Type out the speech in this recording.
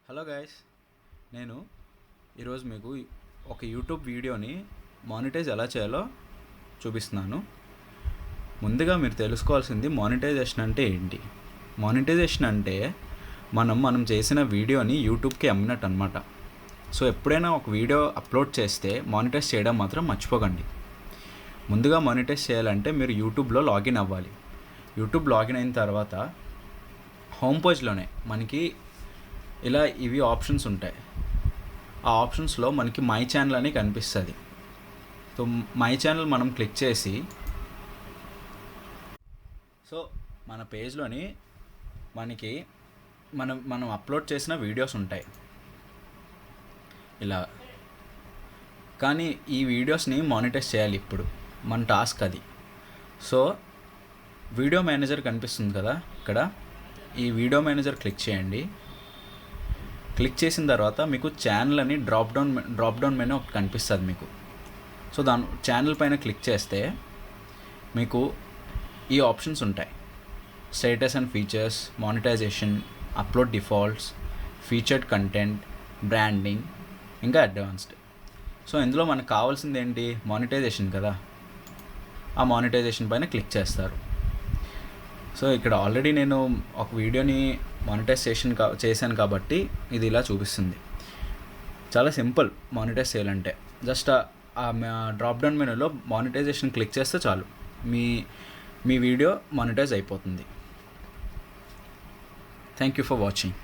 Hello guys, నేను ఈరోజు మీకు ఒక యూట్యూబ్ వీడియోని మానిటైజ్ ఎలా చేయాలో చూపిస్తున్నాను. ముందుగా మీరు తెలుసుకోవాల్సింది మానిటైజేషన్ అంటే ఏంటి. మానిటైజేషన్ అంటే మనం చేసిన వీడియోని యూట్యూబ్కి అమ్మినట్టు అనమాట. సో ఎప్పుడైనా ఒక వీడియో అప్లోడ్ చేస్తే మానిటైజ్ చేయడం మాత్రం మర్చిపోకండి. ముందుగా మానిటైజ్ చేయాలంటే మీరు యూట్యూబ్లో లాగిన్ అవ్వాలి. యూట్యూబ్ లాగిన్ అయిన తర్వాత హోమ్ పేజ్లోనే మనకి ఇలా ఇవి ఆప్షన్స్ ఉంటాయి. ఆ ఆప్షన్స్లో మనకి మై ఛానల్ అని కనిపిస్తుంది. సో మై ఛానల్ మనం క్లిక్ చేసి మన పేజ్లోని మనకి మనం అప్లోడ్ చేసిన వీడియోస్ ఉంటాయి ఇలా. కానీ ఈ వీడియోస్ని మానిటైజ్ చేయాలి. ఇప్పుడు మన టాస్క్ అది. సో వీడియో మేనేజర్ కనిపిస్తుంది కదా, ఇక్కడ ఈ వీడియో మేనేజర్ క్లిక్ చేయండి. క్లిక్ చేసిన తర్వాత మీకు ఛానల్ అని డ్రాప్ డౌన్ మెనూ ఒకటి కనిపిస్తుంది మీకు. సో దాని ఛానల్ పైన క్లిక్ చేస్తే మీకు ఈ ఆప్షన్స్ ఉంటాయి: status and features, monetisation, upload defaults, featured content, branding, ఇంకా అడ్వాన్స్డ్. సో ఇందులో మనకు కావాల్సింది ఏంటి? మానిటైజేషన్ కదా. ఆ మానిటైజేషన్ పైన క్లిక్ చేస్తారు. సో ఇక్కడ ఆల్రెడీ నేను ఒక వీడియోని మానిటైజేషన్ చేశాను కాబట్టి ఇది ఇలా చూపిస్తుంది. చాలా సింపుల్ మానిటైజ్ చేయాలంటే. జస్ట్ ఆ డ్రాప్ డౌన్ మెనూలో మానిటైజేషన్ క్లిక్ చేస్తే చాలు, మీ వీడియో మానిటైజ్ అయిపోతుంది. Thank you for watching.